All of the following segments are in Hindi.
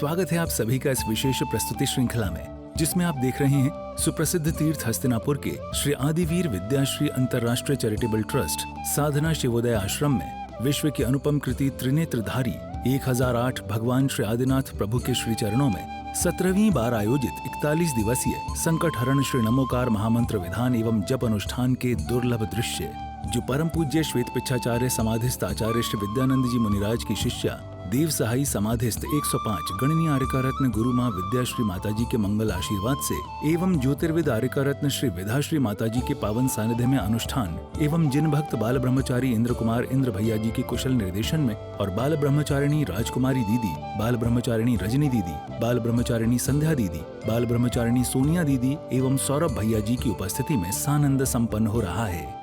स्वागत है आप सभी का इस विशेष प्रस्तुति श्रृंखला में, जिसमें आप देख रहे हैं सुप्रसिद्ध तीर्थ हस्तिनापुर के श्री आदिवीर विद्याश्री अंतर्राष्ट्रीय चैरिटेबल ट्रस्ट साधना शिवोदय आश्रम में विश्व की अनुपम कृति त्रिनेत्रधारी 1008 भगवान श्री आदिनाथ प्रभु के श्री चरणों में 17वीं बार आयोजित 41 दिवसीय संकट हरण श्री नमोकार महामंत्र विधान एवं जप अनुष्ठान के दुर्लभ दृश्य, जो परम पूज्य श्वेत पिच्छाचार्य समाधिस्थ आचार्य श्री विद्यानंद जी मुनिराज की शिष्या देव सहाई समाधिस्थ 105 गणनीय आर्यका रत्न गुरु माँ विद्याश्री माताजी के मंगल आशीर्वाद से एवं ज्योतिर्विद आर्यका रत्न श्री विधाश्री माताजी के पावन सानिध्य में अनुष्ठान एवं जिन भक्त बाल ब्रह्मचारी इंद्र कुमार इंद्र भैया जी के कुशल निर्देशन में और बाल ब्रह्मचारिणी राजकुमारी दीदी, बाल ब्रह्मचारिणी रजनी दीदी, बाल ब्रह्मचारिणी संध्या दीदी, बाल ब्रह्मचारिणी सोनिया दीदी एवं सौरभ भैया जी की उपस्थिति में सानंद संपन्न हो रहा है।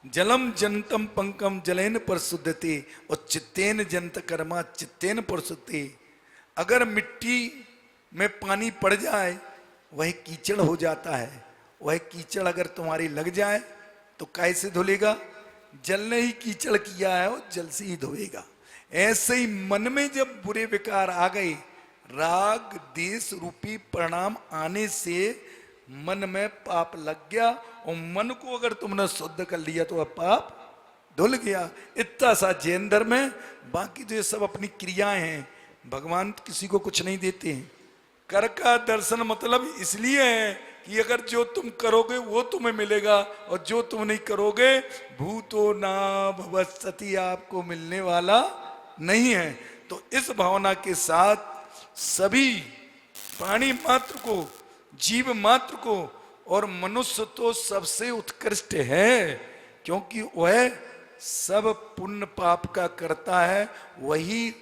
जलम जनतम पंकम जलेन परशुद्धते और चित्तेन जंत कर्मा चित्तेन परशुद्धते। अगर मिट्टी में पानी पड़ जाए वह कीचड़ हो जाता है, वह कीचड़ अगर तुम्हारी लग जाए तो कैसे धुलेगा? जल ने ही कीचड़ किया है और जल से ही धोएगा। ऐसे ही मन में जब बुरे विकार आ गए, राग देश रूपी परिणाम आने से मन में पाप लग गया और मन को अगर तुमने शुद्ध कर लिया तो वह पाप धुल गया। इतना सा जैन धर्म है। बाकी तो ये सब अपनी क्रियाएं हैं, भगवान किसी को कुछ नहीं देते हैं। कर का दर्शन मतलब इसलिए है कि अगर जो तुम करोगे वो तुम्हें मिलेगा और जो तुम नहीं करोगे भूतो ना भवस्सति आपको मिलने वाला नहीं है। तो इस भावना के साथ सभी प्राणी मात्र को, जीव मात्र को, और मनुष्य तो सबसे उत्कृष्ट है क्योंकि वह सब पुण्य पाप का करता है, वही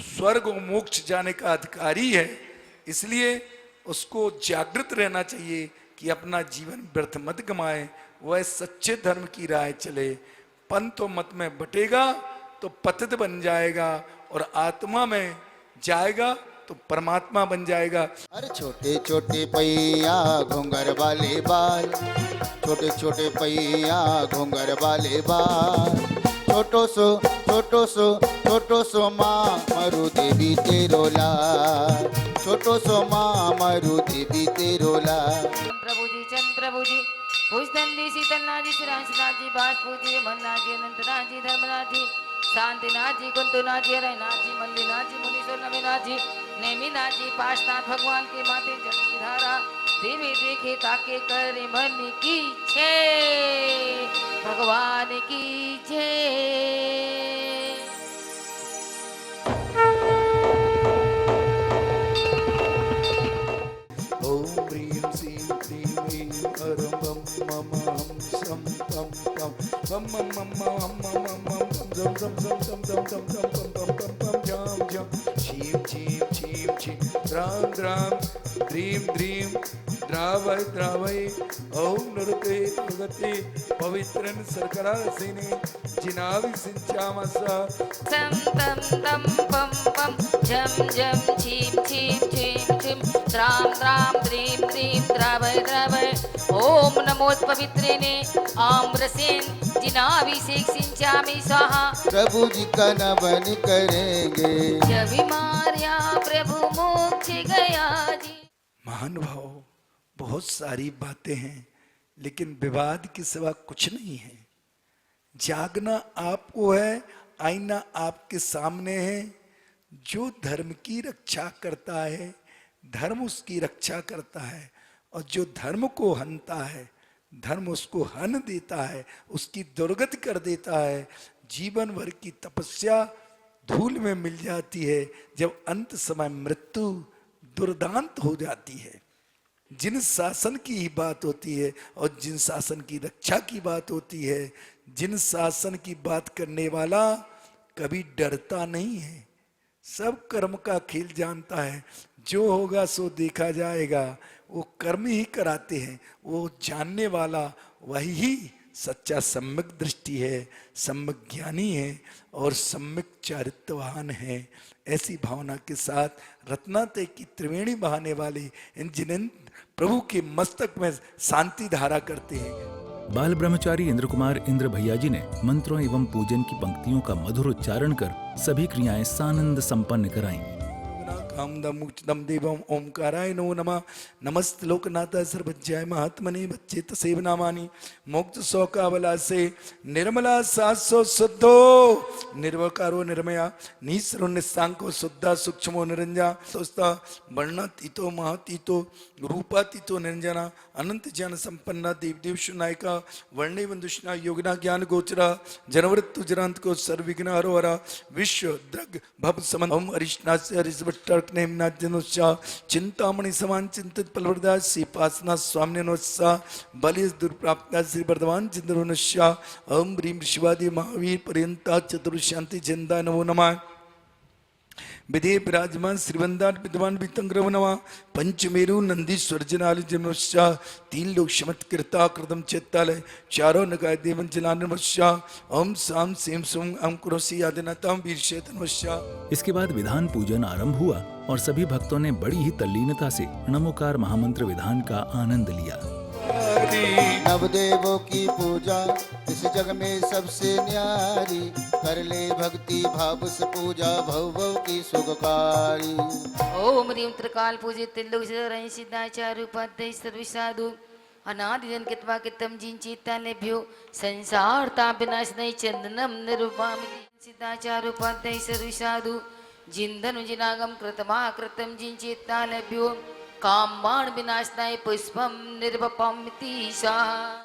स्वर्ग और मोक्ष जाने का अधिकारी है। इसलिए उसको जागृत रहना चाहिए कि अपना जीवन व्यर्थ मत गमाए, वह सच्चे धर्म की राह चले। पंथ और मत में बटेगा तो पतित बन जाएगा और आत्मा में जाएगा तो परमात्मा बन जाएगा। अरे छोटे छोटे पैया घुंगर वाले बाल, छोटे छोटे पैया घुंगर वाले बाल, छोटो सो माँ मरु देवी तेरो लाल, छोटो सो माँ मरु देवी तेरो लाल। प्रभु जी भुजदंडी शीतलनाथ जी श्रीराज जी बाजपूत जी मननाथ जी अनंतनाथ जी धर्मनाथ जी शांतिनाथ जी कुंतुनाथ जी हरनाथ जी मल्लीनाथ जी मुनीश्वर नवीनाथ जी नेमिनाथ जी पाशनाथ भगवान के माथे जल की धारा देवी देखे ताके करे मन की छे भगवान की जय। ओम ह्रीं श्रीं क्लीं ऐं अरं बम मम हम सम पम पम बम मम मम हम मम मम जम जम जम जम जम जम जम पम पम पम पम जम जम छीम छीम छीम छीम द्राम द्राम द्रीम द्रीम द्रावय द्रावय। ओम नृते नृगते पवित्रन सर्करा रसिने जिनावि सिंचामसा सम तम तम पम पम झम झम छीम छीम छीम छीम द्राम द्राम द्रीम द्रीम द्रावय द्रावय। ओम नमो पवित्रिने आम्रसेन जिनाभिषेक सिंचामि स्वाहा। प्रभु जी का नमन करेंगे जब मारिया प्रभु मोक्ष गया जी। महानुभाव, बहुत सारी बातें हैं लेकिन विवाद के सिवा कुछ नहीं है। जागना आपको है, आईना आपके सामने है। जो धर्म की रक्षा करता है धर्म उसकी रक्षा करता है, और जो धर्म को हनता है धर्म उसको हन देता है, उसकी दुर्गति कर देता है। जीवन भर की तपस्या धूल में मिल जाती है जब अंत समय मृत्यु दुर्दांत हो जाती है। जिन शासन की ही बात होती है और जिन शासन की रक्षा की बात होती है, जिन शासन की बात करने वाला कभी डरता नहीं है, सब कर्म का खेल जानता है। जो होगा सो देखा जाएगा, वो कर्म ही कराते हैं। वो जानने वाला वही सच्चा सम्यक दृष्टि है, सम्यक ज्ञानी है और सम्यक चारित्रवान है। ऐसी भावना के साथ रत्नातय की त्रिवेणी बहाने वाले इन जिनेंद्र प्रभु के मस्तक में शांति धारा करते हैं। बाल ब्रह्मचारी इंद्र कुमार इंद्र भैया जी ने मंत्रों एवं पूजन की पंक्तियों का मधुर उच्चारण कर सभी क्रियाएं सानंद संपन्न कराईं। कामदम मोक्षदम देवम ओंकाराय नमो नमः। नमस्त लोकनाथ सर्वज्ञाय महात्मने बच्चे तसेव नामानि मोक्ष सौकावला से निर्मला सासो शुद्धो निर्वकारो निर्मया निसरो निस्सांको शुद्धा सूक्ष्मो निरंजा सोस्ता वर्णातीतो महातीतो रूपातीतो निरंजना अनंत ज्ञान संपन्ना देवदेव नायका वर्णे वंदुष्णा योगिना ज्ञान गोचरा जनवृत्तु जरांत को सर्विघ्न हरो हरा विश्व द्रग भव समन ओम अरिष्णास्य हरिश्वट्टर्क नेमनाद्यनुष्या चिंतामणि समान चिंतित पलवरदा सीपासना स्वाम्यनुष्या बलिस दुर्प्राप्ता श्री वर्धमान चिंद्रनुष्या ओम ह्रीम शिवादि महावीर पर्यंता चतुर्शांति जिंदा नमो नमः। विधे विराजमान श्रीवंदान विद्वान वितंग्रव नवा पंचमेरु नंदीश्वर जनाल जन्मस्या तीन लोग शमत्कृता कृतम चेतालय चारों नगाय देवन जनानवस्या ओम साम सेम सोम अम कुरोसी आदिनाताम वीरशेतनवस्या। इसके बाद विधान पूजन आरंभ हुआ और सभी भक्तों ने बड़ी ही तल्लीनता से नमोकार महामंत्र विधान का आनंद लिया। नवदेवों की पूजा इस जग में सबसे न्यारी, कर ले भक्ति भाव से पूजा भव भव की सुखकारी। ओम ह्रीं त्रिकाल पूजित त्रिलोक रहि सिद्धाचार्य उपाध्याय सर्व साधु अनादिजन कृत्वा कृतम जिंचितालेभ्यो संसार तापनाश नहीं चंदनम निरूपामि सिद्धाचार्य उपाध्याय सर्व साधु जिंदनु जिनागम कृतमा कृतम जिंचितालेभ्यो कामबाण विनाशनाय पुष्पम निर्वपमिति सा।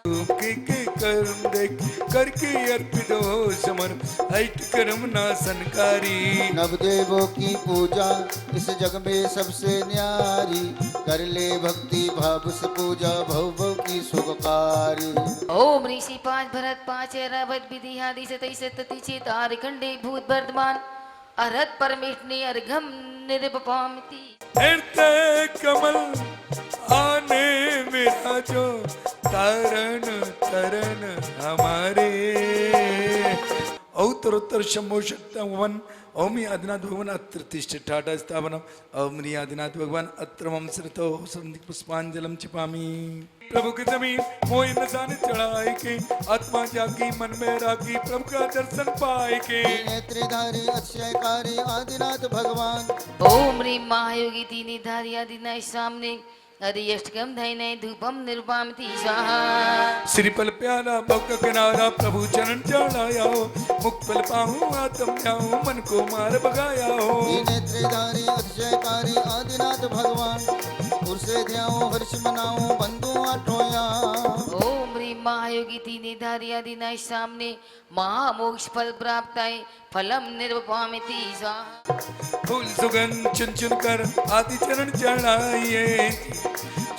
के कर्म देख करके अर्पित हो समर ऐट कर्म नाशनकारी। नवदेवों की पूजा इस जग में सबसे न्यारी, कर ले भक्ति भाव से पूजा भव भव की सुखकारी। ओम ऋषि पांच भरत पांच रवत विधि आदि सतई सतति चेत आर्खंडे भूत वर्धमान अरहत परमेष्ठि अर्घम निर्वपमिति। हृदय कमल आने मेरा जो तरन तरन हमारे औतरोत्तर शंभो शक्तवन ओम आदिनाथ भगवान अत्र तिष्ठ ठाटा स्थापनम ओम आदिनाथ भगवान अत्र मम श्रुतो संदीप पुष्पांजलम छिपामी। प्रभु की जमीन मोह नजाने चढ़ाए के आत्मा जागी मन में रागी प्रभु का दर्शन पाए के। नेत्रधारी अक्षयकारी आदिनाथ भगवान ओम ह्रीं महायोगी तीनी धारी आदिनाथ सामने हरि अष्टकम धैने धूपम निरूपामिति स्वाहा। श्रीफल प्याला बौका किनारा प्रभु चरण चढ़ाया हो मुक्तफल पाऊं आत्म जाऊं मन को मार भगाया हो। नेत्रधारी अक्षयकारी आदिनाथ भगवान उर्से ध्याओ हर्ष मनाओ बंधु आठोया। ओम ह्रीं महायोगी तीनी धारी आदिनाथ सामने महामोक्ष फल प्राप्त है फलम निर्वपामिति स्वाहा। फूल सुगंध चुन चुन कर आदि चरण चढ़ाइए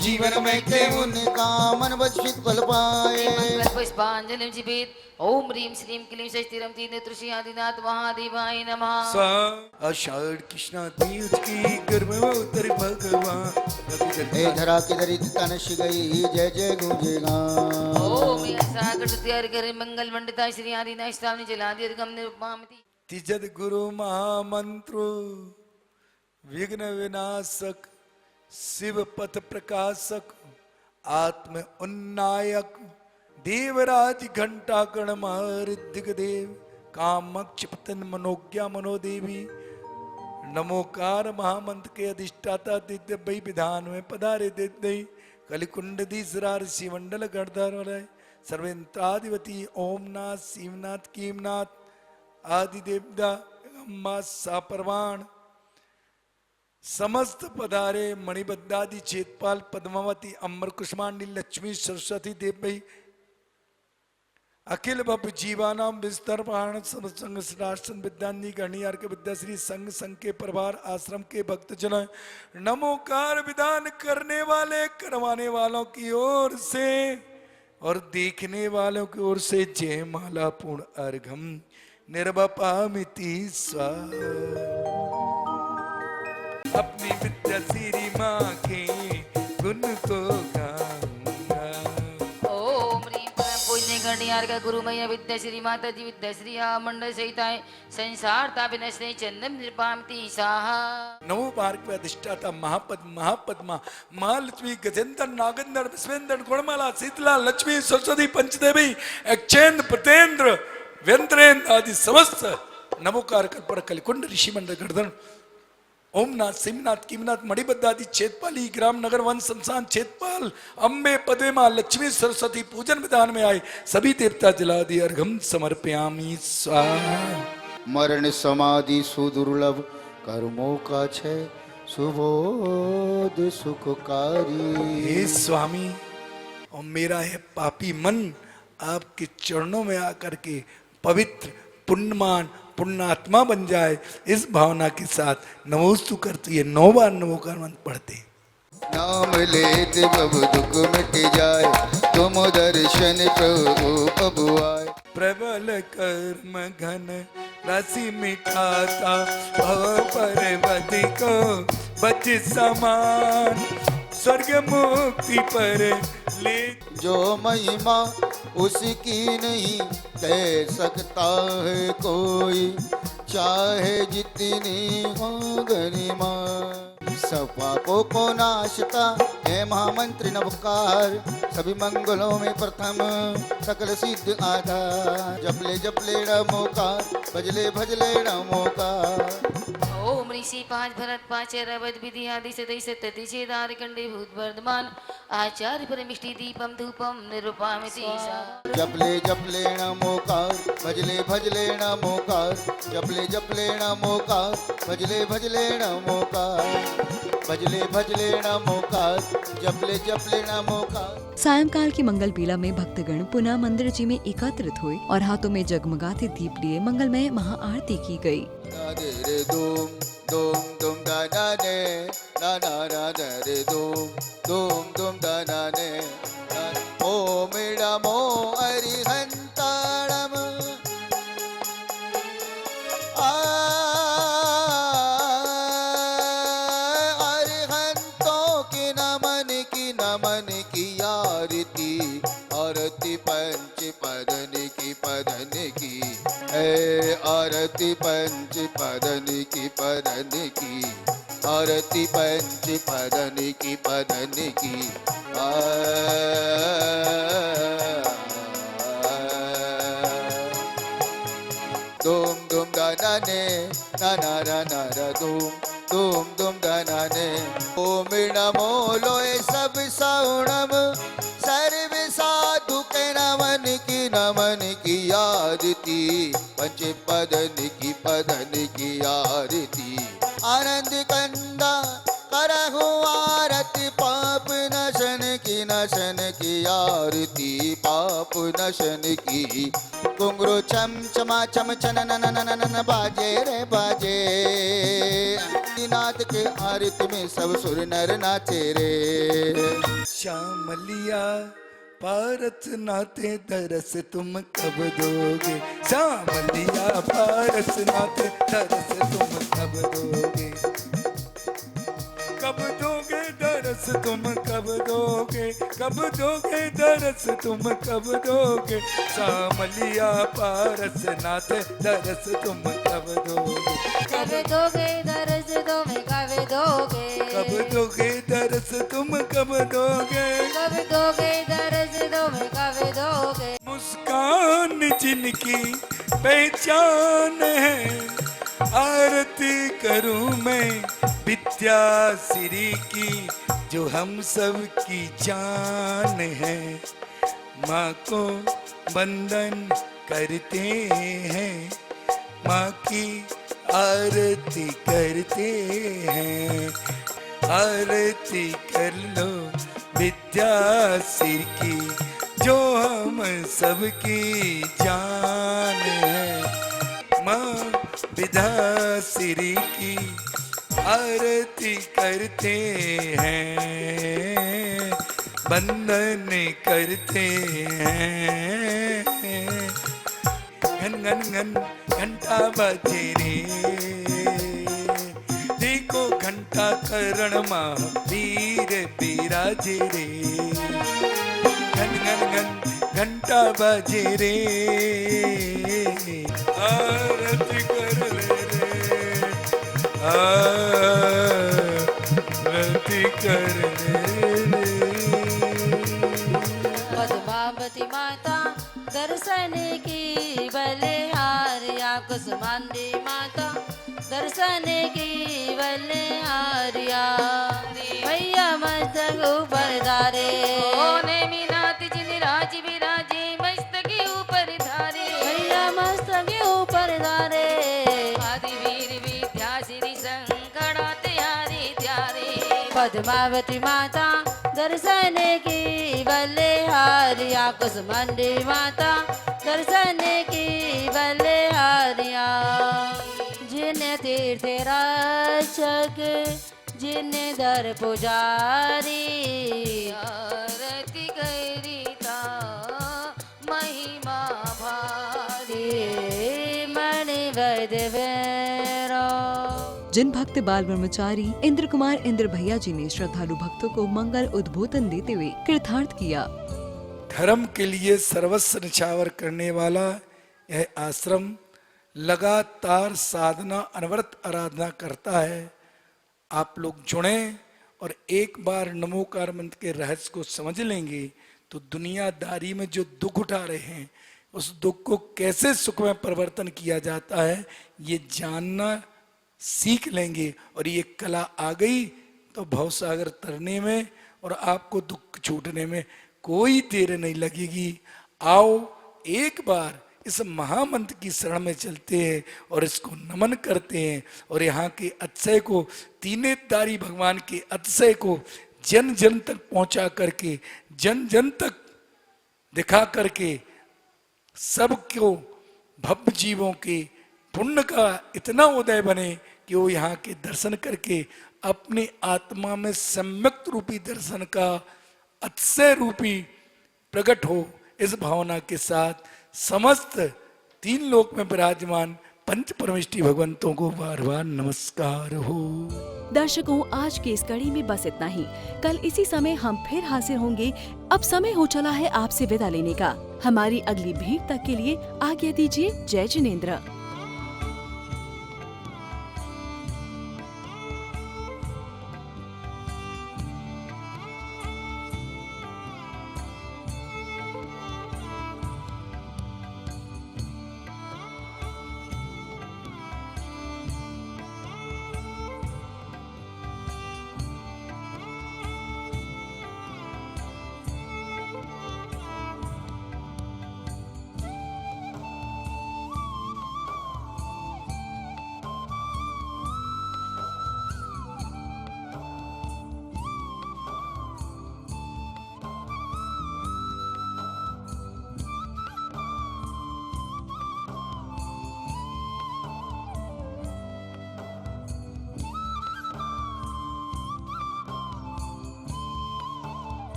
जीवन में के उनका मन वचित फल पाए। पुष्पांजलि जीवित ओम ह्रीं श्रीं क्लीं स्थिरम तीन तुलसी आदिनाथ महादेवाय नमः। आषाढ़ कृष्णा तीज की गर्भ उतर भगवान हे धरा की दरिद्र तनश गई जय जय गूंजेगा। ओम सागर तुत्यार करे मंगल मंडिता श्री आदिनाथ स्वामी जलादि अर्घम निर्वपामिति। तिजद गुरु महामंत्र विघ्न विनाशक शिव पथ प्रकाशक आत्म उन्नायक देवराज घंटा गण महरिद्धिक देव कामक्ष पतन मनोज्ञा मनोदेवी नमोकार महामंत्र के अधिष्ठाता दिव्य वही विधान में पधारे देते कलिकुंड दीसरार शिवमंडल गणधर वलय सर्वेंत्राधिपति ओमनाथ शिवनाथ कीमनाथ आदि देवता अम्मा सापरवाण समस्त पधारे मणिबद्धादि चेतपाल पद्मावती अमर कुष्मांडी लक्ष्मी सरस्वती देवी अखिल भव जीवानाम विस्तर पारण संघ राष्ट्र विद्यान्नी गणियार के विद्याश्री संघ संघ के प्रभार आश्रम के भक्तजन नमोकार विधान करने वाले करवाने वालों की ओर से और देखने वालों की ओर से जय माला पूर्ण अर्घम निर्वपामिति स्वाहा। अपनी विद्या श्री माँ के गुण को गाऊंगा। ओम ह्रीं परम पूज्य गणियार का गुरु मैया विद्या श्री माता जी विद्या श्री मंडल सहित संसार तापिनश्री चंदन निर्पामिति स्वाहा। नवो मार्ग पे अधिष्ठाता महापद्म महापद्मा महालक्ष्मी गजेंद्र नागेंद्र विश्वेंद्र गुणमाला शीतला लक्ष्मी सरस्वती पंचदेवी अक्षेन्द्र प्रतेंद्र व्यंत्रेन्द्र आदि समस्त नमोकार पर कलिकुंड ऋषि मंडल गर्दन ओमनाथ सिमनाथ कीमनाथ मणिबद्धादि क्षेत्रपाली ग्राम नगर वन शमशान क्षेत्रपाल अम्बे पदे माँ लक्ष्मी सरस्वती पूजन विधान में आए सभी देवता जलादि अर्घम समर्पयामि स्वाहा। मरण समाधि सुदुर्लभ कर्मों का छे सुबोध सुखकारी। हे स्वामी, और मेरा है पापी मन आपके चरणों में आकर के पवित्र पुण्यमान पुण्यात्मा बन जाए, इस भावना के साथ नमोस्तु करते ये 9 बार नमोकार मंत्र पढ़ते। नाम लेते प्रभु दुख मिट जाए, तुम दर्शन प्रभु प्रभु आए। प्रबल कर्म घन राशि मिटाता, भव पर्वत को बच समान, स्वर्ग मुक्ति पर ले। जो महिमा उसकी नहीं कह सकता है कोई, चाहे जितनी हो गरिमा। सब पापों को नाशता है महामंत्र नवकार, सभी मंगलों में प्रथम सकल सिद्ध आधार। जपले जपले नमोकार, भजले भजले नमोकार। ओम ऋषि 5 भरत 5 रवद विधि आदि सदै सत्य छेदार कंडे भूत वर्धमान आचार्य परमिष्टि दीपम धूपम निरूपामिति सा। जपले जपले नमोकार, भजले भजले नमोकार। जपले जपले नमोकार, भजले भजले नमोकार। भजले भजले नमोकार, जपले जपले नमोकार। सायंकाल की मंगल बेला में भक्तगण पुनः मंदिर जी में एकत्रित हुए और हाथों में जगमगाते दीप लिए मंगलमय महाआरती की गई। रे धूम धूम धूम दाना ने दाना राधा रे धूम धूम धूम दाना ने। ओम नमो अरिहंताणम अरिहंतों की नमन की आरती। आरती पंच पदन की आरती पंच पदन की आरती पंच पदन की धूम धूम दाना ने नाना राना धूम धूम धूम दाना ने। ओम नमो लोए सब सौणम सर्व साधु के नमन की आरती। पंच पदन की आरती। आनंद कंदा करहु आरती, पाप नशन की आरती। पाप नशन की घुंघरू चम चमा चम चन बाजे रे बाजे। नाथ के आरती में सब सुर नर नाचे रे। श्यामलिया पारस नाते दरस तुम कब दोगे, श्यामलिया पारस नाते दरस तुम कब दोगे। कब दोगे दरस तुम कब दोगे, कब दोगे दरस तुम कब दोगे। श्यामलिया पारस नाते दरस तुम कब दोगे। कब दोगे दरस तुम कब दोगे। कब दोगे दरस तुम कब दोगे। कब दोगे दरस तुम कब दोगे। मुस्कान जिनकी पहचान है, आरती करूं मैं विद्या श्री की जो हम सब की जान है। माँ को वंदन करते हैं, माँ की आरती करते हैं। आरती कर लो विद्या श्री की जो हम सब की जान है। माँ विद्याश्री की आरती करते हैं, वंदन करते हैं। घन घन घन घंटा बजे रे, देखो घंटा करण महावीर बिराजे रे। घन घन घन घंटा बजे रे, आरती कर ले रे। आरती कर ले रे। पद्मावती माता दर्शन की बलिहार, या कुसुमांडी माता दर्शन की बल्ले आरिया भैया मस्तक ऊपर धारे ओ नेमिनाथ जिन राज विराजे मस्तक के ऊपर धारे भैया मस्तक के ऊपर धारे आदि वीर विद्या श्री संकड़ा त्यारे त्यारे पद्मावती माता दर्शन की बल्ले हारिया कुसुमंडी माता दर्शन की बल्ले हारिया जिन्हें तीर्थ रक्षक जिन्हें दर पुजारी आरती करीता महिमा भारी मणि वैद्य भैरव। जिन भक्त बाल ब्रह्मचारी इंद्र कुमार इंद्र भैया जी ने श्रद्धालु भक्तों को मंगल उद्बोधन देते हुए कृतार्थ किया। धर्म के लिए सर्वस्व निछावर करने वाला यह आश्रम लगातार साधना अनवरत आराधना करता है। आप लोग जुड़े और एक बार नमोकार मंत्र के रहस्य को समझ लेंगे तो दुनियादारी में जो दुख उठा रहे हैं उस दुख को कैसे सुख में परिवर्तन किया जाता है ये जानना सीख लेंगे। और ये कला आ गई तो भवसागर तरने में और आपको दुख छूटने में कोई देर नहीं लगेगी। आओ एक बार इस महामंत्र की शरण में चलते हैं और इसको नमन करते हैं और यहाँ के अतिशय को तीनेदारी भगवान के अतिशय को जन जन तक पहुंचा करके जन जन तक दिखा करके सबको भव्य जीवों के पुण्य का इतना उदय बने कि वो यहाँ के दर्शन करके अपनी आत्मा में सम्यक रूपी दर्शन का अतिशय रूपी प्रकट हो। इस भावना के साथ समस्त तीन लोक में विराजमान पंच परमेष्टि भगवंतों को बार बार नमस्कार हो। दर्शकों, आज की इस कड़ी में बस इतना ही। कल इसी समय हम फिर हाजिर होंगे। अब समय हो चला है आपसे विदा लेने का। हमारी अगली भेंट तक के लिए आज्ञा दीजिए। जय जिनेंद्र।